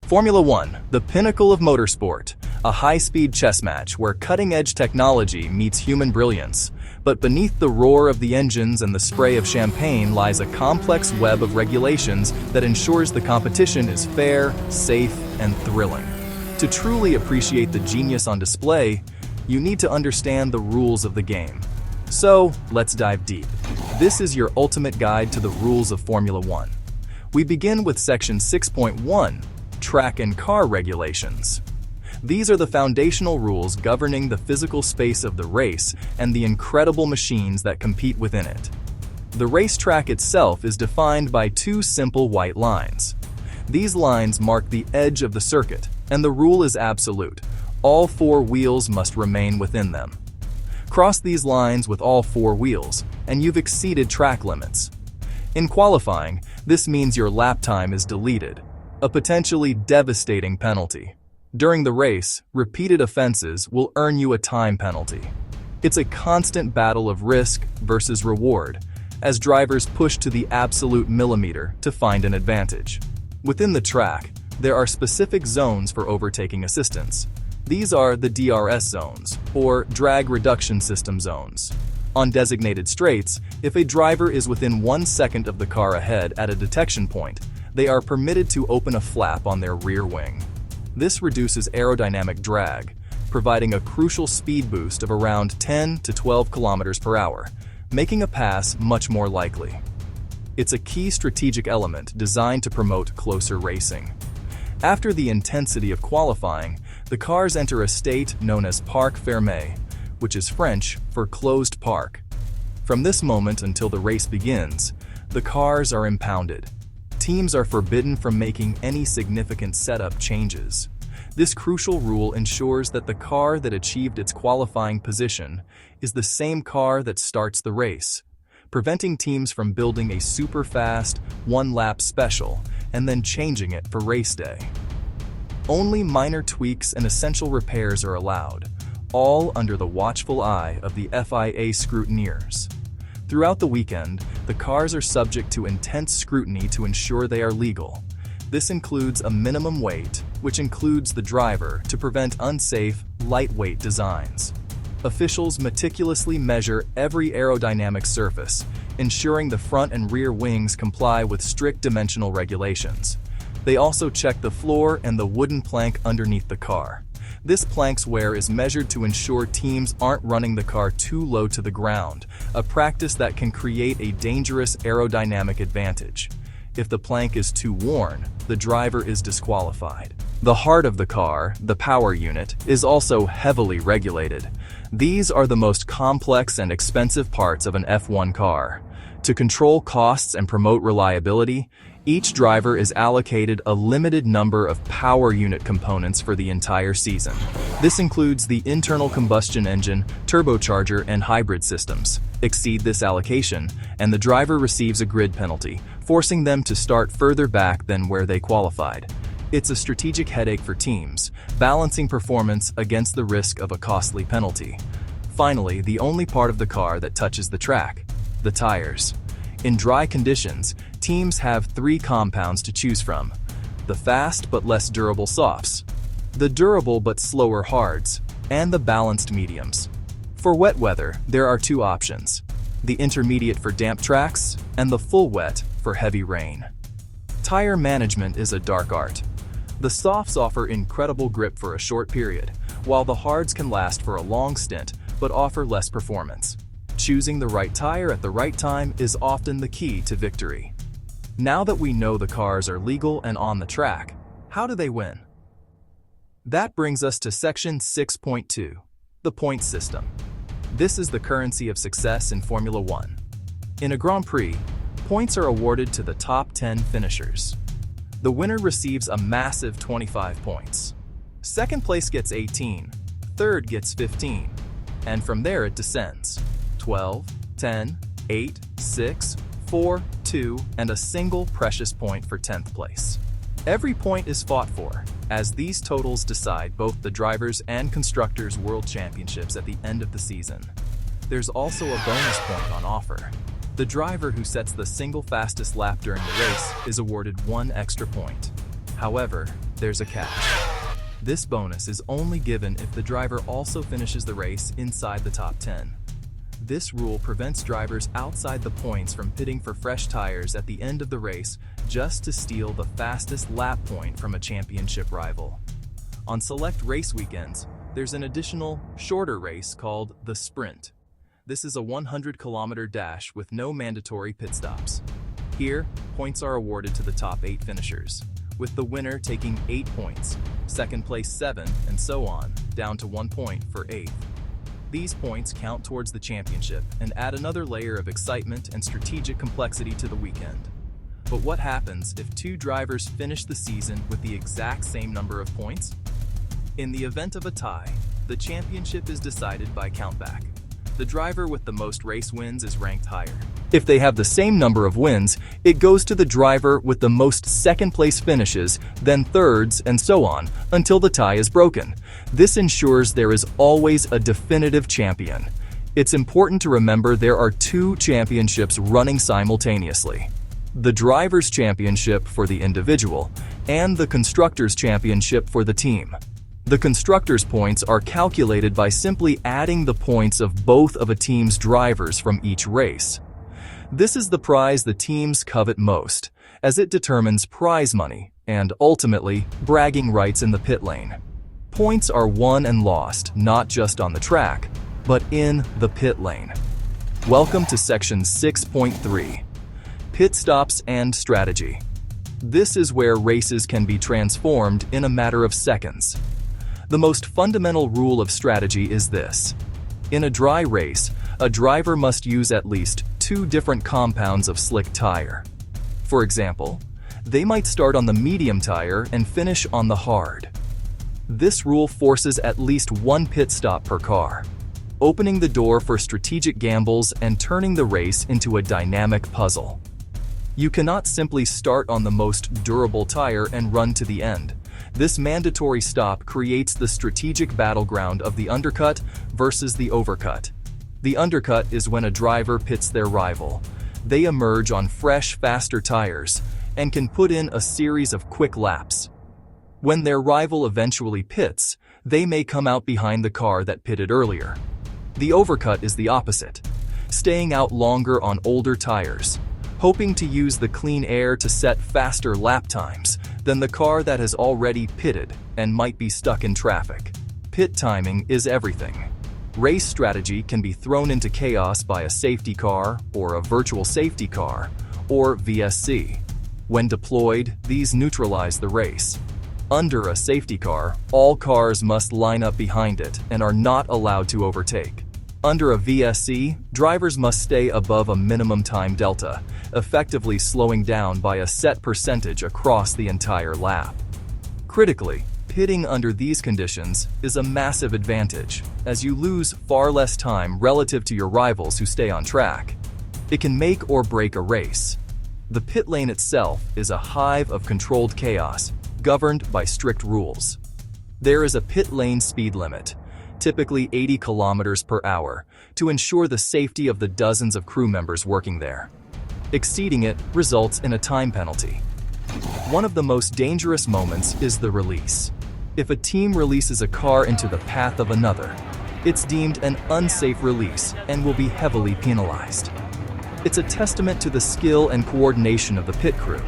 Formula One, the pinnacle of motorsport, a high-speed chess match where cutting-edge technology meets human brilliance. But beneath the roar of the engines and the spray of champagne lies a complex web of regulations that ensures the competition is fair, safe, and thrilling. To truly appreciate the genius on display, you need to understand the rules of the game. So, let's dive deep. This is your ultimate guide to the rules of Formula One. We begin with Section 6.1, Track and Car Regulations. These are the foundational rules governing the physical space of the race and the incredible machines that compete within it. The racetrack itself is defined by two simple white lines. These lines mark the edge of the circuit, and the rule is absolute. All four wheels must remain within them. Cross these lines with all four wheels, and you've exceeded track limits. In qualifying, this means your lap time is deleted, a potentially devastating penalty. During the race, repeated offenses will earn you a time penalty. It's a constant battle of risk versus reward, as drivers push to the absolute millimeter to find an advantage. Within the track, there are specific zones for overtaking assistance. These are the DRS zones, or drag reduction system zones. On designated straights, if a driver is within 1 second of the car ahead at a detection point, they are permitted to open a flap on their rear wing. This reduces aerodynamic drag, providing a crucial speed boost of around 10 to 12 kilometers per hour, making a pass much more likely. It's a key strategic element designed to promote closer racing. After the intensity of qualifying, the cars enter a state known as Parc Fermé, which is French for closed park. From this moment until the race begins, the cars are impounded. Teams are forbidden from making any significant setup changes. This crucial rule ensures that the car that achieved its qualifying position is the same car that starts the race, preventing teams from building a super-fast, one-lap special and then changing it for race day. Only minor tweaks and essential repairs are allowed, all under the watchful eye of the FIA scrutineers. Throughout the weekend, the cars are subject to intense scrutiny to ensure they are legal. This includes a minimum weight, which includes the driver, to prevent unsafe, lightweight designs. Officials meticulously measure every aerodynamic surface, ensuring the front and rear wings comply with strict dimensional regulations. They also check the floor and the wooden plank underneath the car. This plank's wear is measured to ensure teams aren't running the car too low to the ground, a practice that can create a dangerous aerodynamic advantage. If the plank is too worn, the driver is disqualified. The heart of the car, the power unit, is also heavily regulated. These are the most complex and expensive parts of an F1 car. To control costs and promote reliability, each driver is allocated a limited number of power unit components for the entire season. This includes the internal combustion engine, turbocharger, and hybrid systems. Exceed this allocation, and the driver receives a grid penalty, forcing them to start further back than where they qualified. It's a strategic headache for teams, balancing performance against the risk of a costly penalty. Finally, the only part of the car that touches the track: the tires. In dry conditions, teams have three compounds to choose from: the fast but less durable softs, the durable but slower hards, and the balanced mediums. For wet weather, there are two options: the intermediate for damp tracks and the full wet for heavy rain. Tire management is a dark art. The softs offer incredible grip for a short period, while the hards can last for a long stint but offer less performance. Choosing the right tire at the right time is often the key to victory. Now that we know the cars are legal and on the track, how do they win? That brings us to Section 6.2, the points system. This is the currency of success in Formula One. In a Grand Prix, points are awarded to the top 10 finishers. The winner receives a massive 25 points. Second place gets 18, third gets 15, and from there it descends. 12, 10, 8, 6, 4, 2, and a single precious point for 10th place. Every point is fought for, as these totals decide both the drivers' and constructors' world championships at the end of the season. There's also a bonus point on offer. The driver who sets the single fastest lap during the race is awarded 1 extra point. However, there's a catch. This bonus is only given if the driver also finishes the race inside the top 10. This rule prevents drivers outside the points from pitting for fresh tires at the end of the race just to steal the fastest lap point from a championship rival. On select race weekends, there's an additional, shorter race called the Sprint. This is a 100-kilometer dash with no mandatory pit stops. Here, points are awarded to the top 8 finishers, with the winner taking 8 points, second place 7, and so on, down to 1 point for 8th. These points count towards the championship and add another layer of excitement and strategic complexity to the weekend. But what happens if 2 drivers finish the season with the exact same number of points? In the event of a tie, the championship is decided by countback. The driver with the most race wins is ranked higher. If they have the same number of wins, it goes to the driver with the most second-place finishes, then thirds, and so on, until the tie is broken. This ensures there is always a definitive champion. It's important to remember there are 2 championships running simultaneously: the Drivers' Championship for the individual and the Constructors' Championship for the team. The constructors' points are calculated by simply adding the points of both of a team's drivers from each race. This is the prize the teams covet most, as it determines prize money and, ultimately, bragging rights in the pit lane. Points are won and lost not just on the track, but in the pit lane. Welcome to Section 6.3, Pit Stops and Strategy. This is where races can be transformed in a matter of seconds. The most fundamental rule of strategy is this. In a dry race, a driver must use at least 2 different compounds of slick tire. For example, they might start on the medium tire and finish on the hard. This rule forces at least 1 pit stop per car, opening the door for strategic gambles and turning the race into a dynamic puzzle. You cannot simply start on the most durable tire and run to the end. This mandatory stop creates the strategic battleground of the undercut versus the overcut. The undercut is when a driver pits their rival. They emerge on fresh, faster tires and can put in a series of quick laps. When their rival eventually pits, they may come out behind the car that pitted earlier. The overcut is the opposite, staying out longer on older tires, hoping to use the clean air to set faster lap times than the car that has already pitted and might be stuck in traffic. Pit timing is everything. Race strategy can be thrown into chaos by a safety car or a virtual safety car, or VSC. When deployed, these neutralize the race. Under a safety car, all cars must line up behind it and are not allowed to overtake. Under a VSC, drivers must stay above a minimum time delta, effectively slowing down by a set percentage across the entire lap. Critically, pitting under these conditions is a massive advantage, as you lose far less time relative to your rivals who stay on track. It can make or break a race. The pit lane itself is a hive of controlled chaos, governed by strict rules. There is a pit lane speed limit, typically 80 kilometers per hour, to ensure the safety of the dozens of crew members working there. Exceeding it results in a time penalty. One of the most dangerous moments is the release. If a team releases a car into the path of another, it's deemed an unsafe release and will be heavily penalized. It's a testament to the skill and coordination of the pit crew,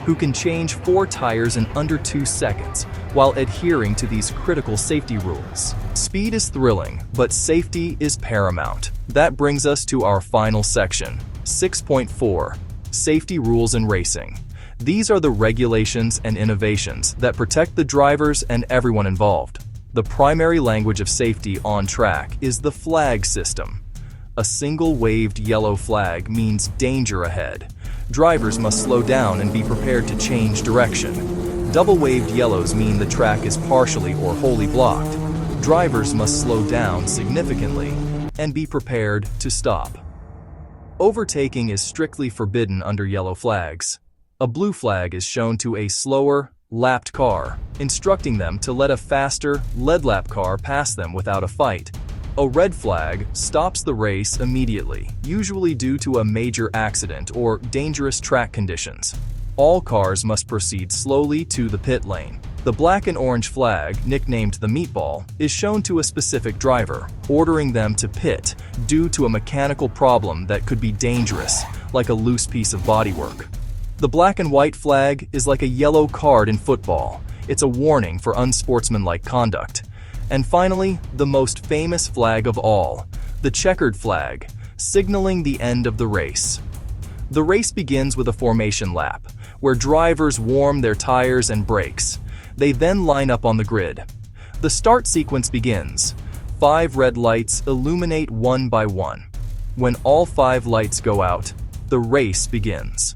who can change 4 tires in under 2 seconds while adhering to these critical safety rules. Speed is thrilling, but safety is paramount. That brings us to our final section, 6.4, Safety Rules in Racing. These are the regulations and innovations that protect the drivers and everyone involved. The primary language of safety on track is the flag system. A single waved yellow flag means danger ahead. Drivers must slow down and be prepared to change direction. Double waved yellows mean the track is partially or wholly blocked. Drivers must slow down significantly and be prepared to stop. Overtaking is strictly forbidden under yellow flags. A blue flag is shown to a slower, lapped car, instructing them to let a faster, lead-lap car pass them without a fight. A red flag stops the race immediately, usually due to a major accident or dangerous track conditions. All cars must proceed slowly to the pit lane. The black and orange flag, nicknamed the meatball, is shown to a specific driver, ordering them to pit due to a mechanical problem that could be dangerous, like a loose piece of bodywork. The black and white flag is like a yellow card in football. It's a warning for unsportsmanlike conduct. And finally, the most famous flag of all, the checkered flag, signaling the end of the race. The race begins with a formation lap, where drivers warm their tires and brakes. They then line up on the grid. The start sequence begins. 5 red lights illuminate one by one. When all 5 lights go out, the race begins.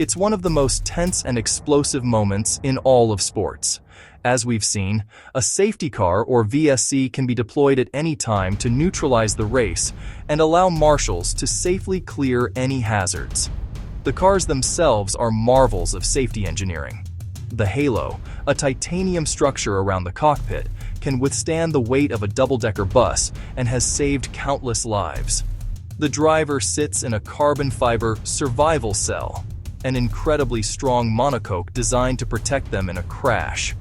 It's one of the most tense and explosive moments in all of sports. As we've seen, a safety car or VSC can be deployed at any time to neutralize the race and allow marshals to safely clear any hazards. The cars themselves are marvels of safety engineering. The halo, a titanium structure around the cockpit, can withstand the weight of a double-decker bus and has saved countless lives. The driver sits in a carbon fiber survival cell, an incredibly strong monocoque designed to protect them in a crash.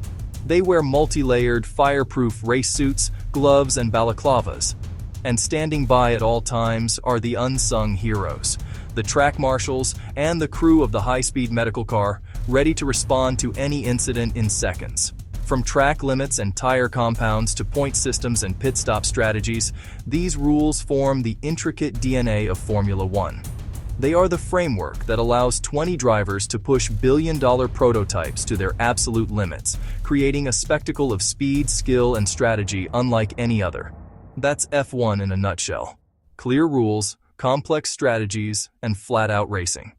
They wear multi-layered, fireproof race suits, gloves, and balaclavas. And standing by at all times are the unsung heroes, the track marshals and the crew of the high-speed medical car, ready to respond to any incident in seconds. From track limits and tire compounds to point systems and pit stop strategies, these rules form the intricate DNA of Formula One. They are the framework that allows 20 drivers to push billion-dollar prototypes to their absolute limits, creating a spectacle of speed, skill, and strategy unlike any other. That's F1 in a nutshell. Clear rules, complex strategies, and flat-out racing.